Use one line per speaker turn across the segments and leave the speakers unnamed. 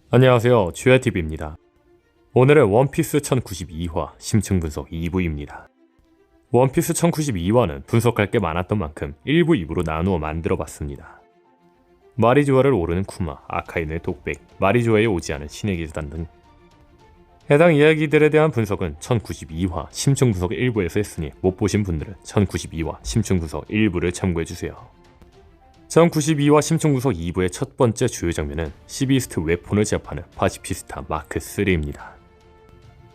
안녕하세요, 주야TV입니다. 오늘은 원피스 1092화 심층 분석 2부입니다. 원피스 1092화는 분석할 게 많았던 만큼 1부, 2부로 나누어 만들어봤습니다. 마리조아를 오르는 쿠마, 아카이누의 독백, 마리조아에 오지 않은 신의 기사단 등 해당 이야기들에 대한 분석은 1092화 심층 분석 1부에서 했으니 못 보신 분들은 1092화 심층 분석 1부를 참고해주세요. 1092화 심층 분석 2부의 첫 번째 주요 장면은 시비스트 웨폰을 제압하는 파시피스타 마크 3입니다.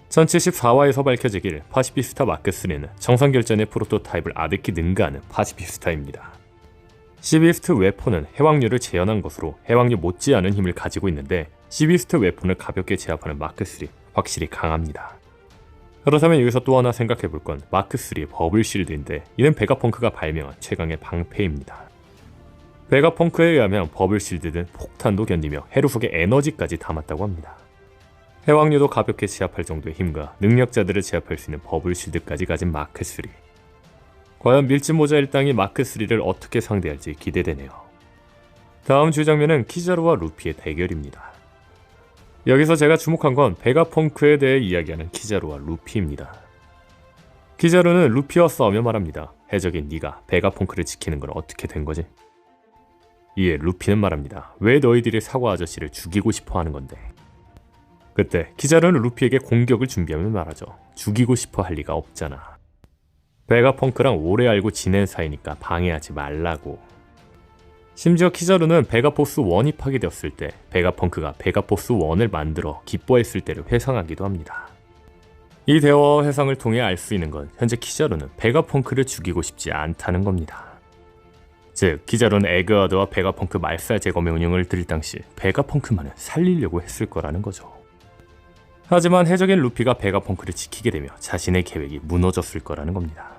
1074화에서 밝혀지길 파시피스타 마크 3는 정상결전의 프로토타입을 아득히 능가하는 파시피스타입니다. 시비스트 웨폰은 해왕류를 재현한 것으로 해왕류 못지않은 힘을 가지고 있는데 시비스트 웨폰을 가볍게 제압하는 마크 3 확실히 강합니다. 그렇다면 여기서 또 하나 생각해볼 건 마크 3의 버블 실드인데 이는 베가펑크가 발명한 최강의 방패입니다. 베가펑크에 의하면 버블 실드는 폭탄도 견디며 해루 속에 에너지까지 담았다고 합니다. 해왕류도 가볍게 제압할 정도의 힘과 능력자들을 제압할 수 있는 버블 실드까지 가진 마크 3. 과연 밀짚모자 일당이 마크 3를 어떻게 상대할지 기대되네요. 다음 주장면은 키자루와 루피의 대결입니다. 여기서 제가 주목한 건 베가펑크에 대해 이야기하는 키자루와 루피입니다. 키자루는 루피와 싸우며 말합니다. 해적인 네가 베가펑크를 지키는 건 어떻게 된 거지? 이에 루피는 말합니다. 왜 너희들이 사과 아저씨를 죽이고 싶어 하는 건데? 그때 키자루는 루피에게 공격을 준비하며 말하죠. 죽이고 싶어 할 리가 없잖아. 베가펑크랑 오래 알고 지낸 사이니까 방해하지 말라고. 심지어 키자루는 베가포스 1이 파괴되었을 때 베가펑크가 베가포스 1을 만들어 기뻐했을 때를 회상하기도 합니다. 이 대화와 회상을 통해 알 수 있는 건 현재 키자루는 베가펑크를 죽이고 싶지 않다는 겁니다. 즉, 키자루는 에그와드와 베가펑크 말살 제거 명령을 드릴 당시 베가펑크만은 살리려고 했을 거라는 거죠. 하지만 해적인 루피가 베가펑크를 지키게 되며 자신의 계획이 무너졌을 거라는 겁니다.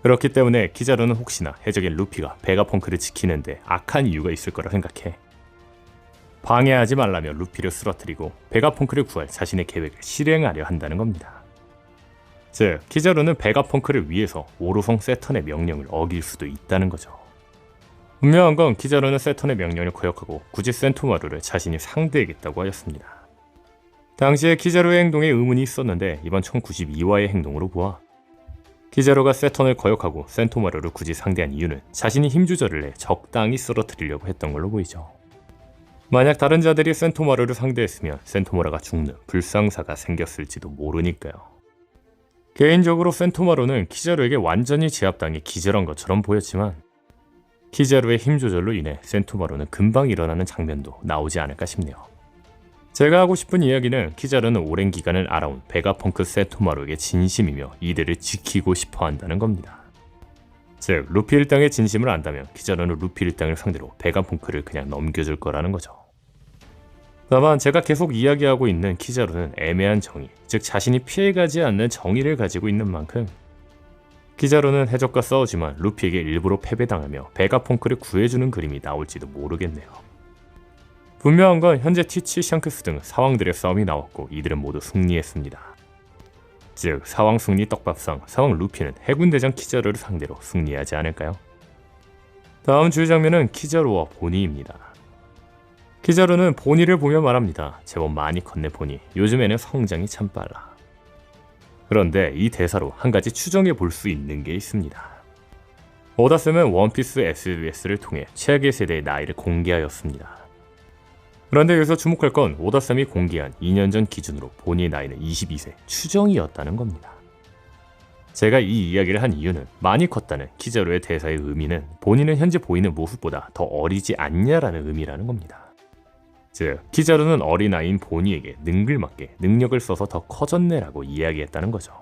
그렇기 때문에 키자루는 혹시나 해적인 루피가 베가펑크를 지키는데 악한 이유가 있을 거라 생각해 방해하지 말라며 루피를 쓰러뜨리고 베가펑크를 구할 자신의 계획을 실행하려 한다는 겁니다. 즉, 키자루는 베가펑크를 위해서 오로성 세턴의 명령을 어길 수도 있다는 거죠. 분명한 건 키자루는 세턴의 명령을 거역하고 굳이 센토마루를 자신이 상대하겠다고 하였습니다. 당시에 키자루의 행동에 의문이 있었는데 이번 1092화의 행동으로 보아 키자루가 세턴을 거역하고 센토마루를 굳이 상대한 이유는 자신이 힘 조절을 해 적당히 쓰러뜨리려고 했던 걸로 보이죠. 만약 다른 자들이 센토마루를 상대했으면 센토마루가 죽는 불상사가 생겼을지도 모르니까요. 개인적으로 센토마루는 키자루에게 완전히 제압당해 기절한 것처럼 보였지만 키자루의 힘 조절로 인해 센토마루는 금방 일어나는 장면도 나오지 않을까 싶네요. 제가 하고 싶은 이야기는 키자루는 오랜 기간을 알아온 베가펑크 센토마루에게 진심이며 이들을 지키고 싶어 한다는 겁니다. 즉, 루피 일당의 진심을 안다면 키자루는 루피 일당을 상대로 베가펑크를 그냥 넘겨줄 거라는 거죠. 다만 제가 계속 이야기하고 있는 키자루는 애매한 정의, 즉 자신이 피해가지 않는 정의를 가지고 있는 만큼 키자루는 해적과 싸우지만 루피에게 일부러 패배당하며 베가펑크를 구해주는 그림이 나올지도 모르겠네요. 분명한 건 현재 티치, 샹크스 등 사왕들의 싸움이 나왔고 이들은 모두 승리했습니다. 즉, 사왕 승리 떡밥상 사왕 루피는 해군대장 키자루를 상대로 승리하지 않을까요? 다음 주요 장면은 키자루와 보니입니다. 키자루는 보니를 보며 말합니다. 제법 많이 컸네 보니. 요즘에는 성장이 참 빨라. 그런데 이 대사로 한 가지 추정해 볼 수 있는 게 있습니다. 오다쌤은 원피스 SBS를 통해 최악의 세대의 나이를 공개하였습니다. 그런데 여기서 주목할 건 오다쌤이 공개한 2년 전 기준으로 보니의 나이는 22세 추정이었다는 겁니다. 제가 이 이야기를 한 이유는 많이 컸다는 키자루의 대사의 의미는 본인은 현재 보이는 모습보다 더 어리지 않냐라는 의미라는 겁니다. 즉, 키자루는 어린아이인 보니에게 능글맞게 능력을 써서 더 커졌네라고 이야기했다는 거죠.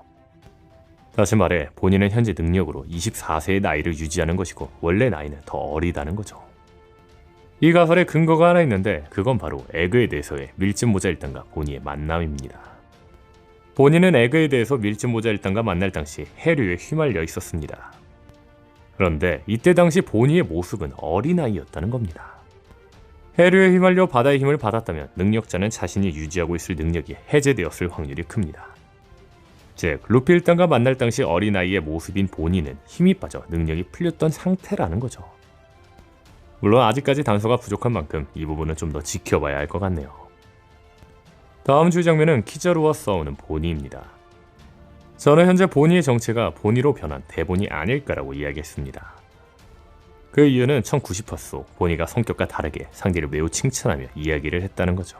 다시 말해 본인은 현재 능력으로 24세의 나이를 유지하는 것이고 원래 나이는 더 어리다는 거죠. 이 가설에 근거가 하나 있는데 그건 바로 에그에 대해서의 밀짚모자 일당과 보니의 만남입니다. 보니는 에그에 대해서 밀짚모자 일당과 만날 당시 해류에 휘말려 있었습니다. 그런데 이때 당시 보니의 모습은 어린아이였다는 겁니다. 해류에 휘말려 바다의 힘을 받았다면 능력자는 자신이 유지하고 있을 능력이 해제되었을 확률이 큽니다. 즉, 루피 일당과 만날 당시 어린아이의 모습인 보니는 힘이 빠져 능력이 풀렸던 상태라는 거죠. 물론 아직까지 단서가 부족한 만큼 이 부분은 좀 더 지켜봐야 할 것 같네요. 다음 주 장면은 키자루와 싸우는 보니입니다. 저는 현재 보니의 정체가 보니로 변한 대본이 아닐까라고 이야기했습니다. 그 이유는 1090화 속 보니가 성격과 다르게 상대를 매우 칭찬하며 이야기를 했다는 거죠.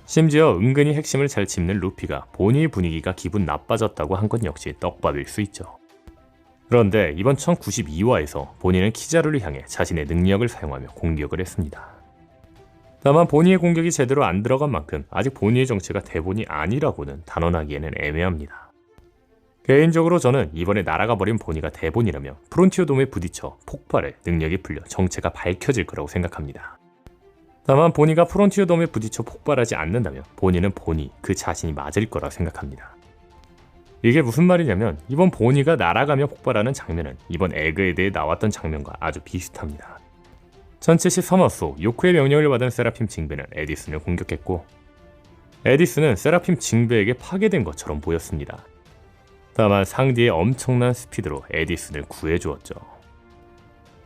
심지어 은근히 핵심을 잘 짚는 루피가 보니의 분위기가 기분 나빠졌다고 한 건 역시 떡밥일 수 있죠. 그런데 이번 1092화에서 보니는 키자루를 향해 자신의 능력을 사용하며 공격을 했습니다. 다만 보니의 공격이 제대로 안 들어간 만큼 아직 보니의 정체가 대본이 아니라고는 단언하기에는 애매합니다. 개인적으로 저는 이번에 날아가 버린 보니가 대본이라면 프론티어 돔에 부딪혀 폭발해 능력이 풀려 정체가 밝혀질 거라고 생각합니다. 다만 보니가 프론티어 돔에 부딪혀 폭발하지 않는다면 보니는 보니 그 자신이 맞을 거라 생각합니다. 이게 무슨 말이냐면 이번 보니가 날아가며 폭발하는 장면은 이번 에그에 대해 나왔던 장면과 아주 비슷합니다. 1073화 속 요크의 명령을 받은 세라핌 징베는 에디슨을 공격했고 에디슨은 세라핌 징베에게 파괴된 것처럼 보였습니다. 다만 상대의 엄청난 스피드로 에디슨을 구해주었죠.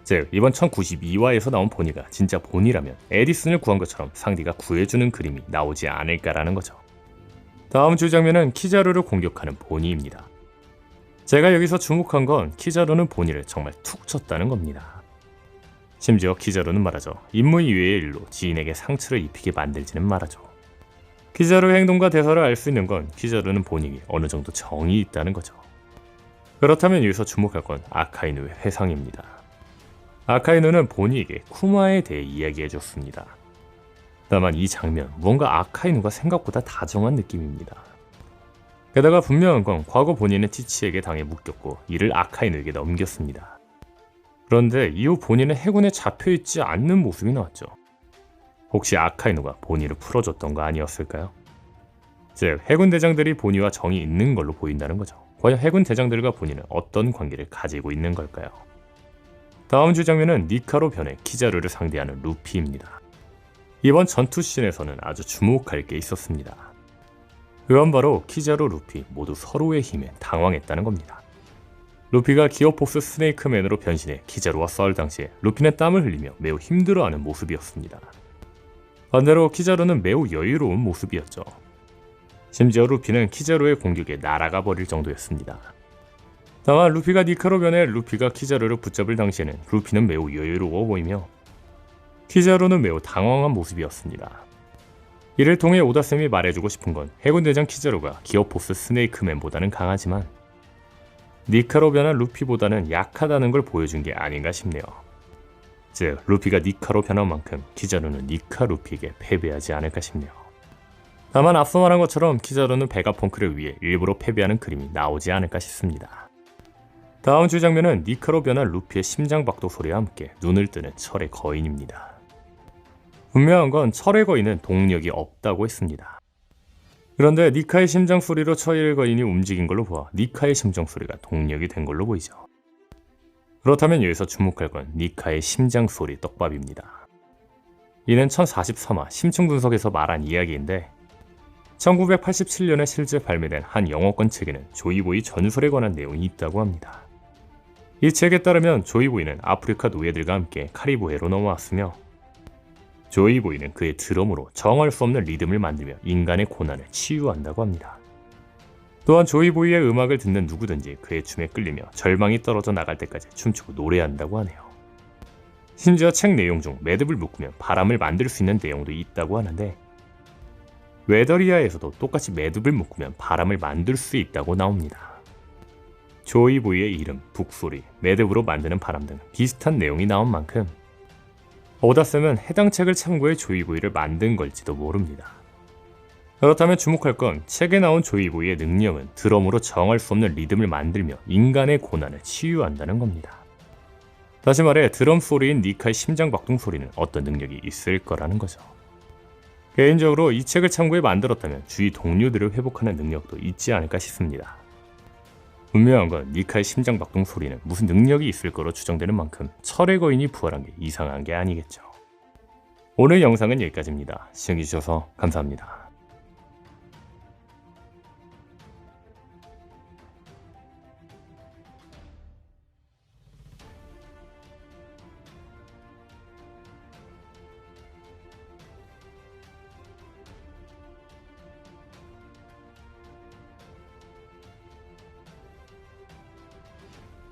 즉 이번 1092화에서 나온 보니가 진짜 보니라면 에디슨을 구한 것처럼 상대가 구해주는 그림이 나오지 않을까라는 거죠. 다음 주 장면은 키자루를 공격하는 보니입니다. 제가 여기서 주목한 건 키자루는 보니를 정말 툭 쳤다는 겁니다. 심지어 키자루는 말하죠. 임무 이외의 일로 지인에게 상처를 입히게 만들지는 말하죠. 키자루의 행동과 대사를 알 수 있는 건 키자루는 보니에게 어느 정도 정이 있다는 거죠. 그렇다면 여기서 주목할 건 아카이누의 회상입니다. 아카이누는 보니에게 쿠마에 대해 이야기해줬습니다. 다만 이 장면, 뭔가 아카이누가 생각보다 다정한 느낌입니다. 게다가 분명한 건 과거 보니는 티치에게 당해 묶였고 이를 아카이누에게 넘겼습니다. 그런데 이후 보니는 해군에 잡혀있지 않는 모습이 나왔죠. 혹시 아카이누가 보니를 풀어줬던 거 아니었을까요? 즉 해군 대장들이 보니와 정이 있는 걸로 보인다는 거죠. 과연 해군 대장들과 보니는 어떤 관계를 가지고 있는 걸까요? 다음 주 장면은 니카로 변해 키자루를 상대하는 루피입니다. 이번 전투씬에서는 아주 주목할 게 있었습니다. 그건 바로 키자루, 루피 모두 서로의 힘에 당황했다는 겁니다. 루피가 기어폭스 스네이크맨으로 변신해 키자루와 싸울 당시에 루피는 땀을 흘리며 매우 힘들어하는 모습이었습니다. 반대로 키자루는 매우 여유로운 모습이었죠. 심지어 루피는 키자루의 공격에 날아가 버릴 정도였습니다. 다만 루피가 니카로 변해 루피가 키자루를 붙잡을 당시에는 루피는 매우 여유로워 보이며 키자루는 매우 당황한 모습이었습니다. 이를 통해 오다쌤이 말해주고 싶은 건 해군대장 키자루가 기어포스 스네이크맨보다는 강하지만 니카로 변한 루피보다는 약하다는 걸 보여준 게 아닌가 싶네요. 즉 루피가 니카로 변한 만큼 키자루는 니카 루피에게 패배하지 않을까 싶네요. 다만 앞서 말한 것처럼 키자루는 베가펑크를 위해 일부러 패배하는 그림이 나오지 않을까 싶습니다. 다음 주 장면은 니카로 변한 루피의 심장박동 소리와 함께 눈을 뜨는 철의 거인입니다. 분명한 건 철의 거인은 동력이 없다고 했습니다. 그런데 니카의 심장 소리로 철의 거인이 움직인 걸로 보아 니카의 심장 소리가 동력이 된 걸로 보이죠. 그렇다면 여기서 주목할 건 니카의 심장 소리 떡밥입니다. 이는 1043화 심층 분석에서 말한 이야기인데 1987년에 실제 발매된 한 영어권 책에는 조이보이 전설에 관한 내용이 있다고 합니다. 이 책에 따르면 조이보이는 아프리카 노예들과 함께 카리브해로 넘어왔으며 조이보이는 그의 드럼으로 정할 수 없는 리듬을 만들며 인간의 고난을 치유한다고 합니다. 또한 조이보이의 음악을 듣는 누구든지 그의 춤에 끌리며 절망이 떨어져 나갈 때까지 춤추고 노래한다고 하네요. 심지어 책 내용 중 매듭을 묶으면 바람을 만들 수 있는 내용도 있다고 하는데 웨더리아에서도 똑같이 매듭을 묶으면 바람을 만들 수 있다고 나옵니다. 조이보이의 이름, 북소리, 매듭으로 만드는 바람 등 비슷한 내용이 나온 만큼 오다쌤은 해당 책을 참고해 조이보이를 만든 걸지도 모릅니다. 그렇다면 주목할 건 책에 나온 조이보이의 능력은 드럼으로 정할 수 없는 리듬을 만들며 인간의 고난을 치유한다는 겁니다. 다시 말해 드럼 소리인 니카의 심장박동 소리는 어떤 능력이 있을 거라는 거죠. 개인적으로 이 책을 참고해 만들었다면 주위 동료들을 회복하는 능력도 있지 않을까 싶습니다. 분명한 건 니카의 심장박동 소리는 무슨 능력이 있을 거로 추정되는 만큼 철의 거인이 부활한 게 이상한 게 아니겠죠. 오늘 영상은 여기까지입니다. 시청해주셔서 감사합니다.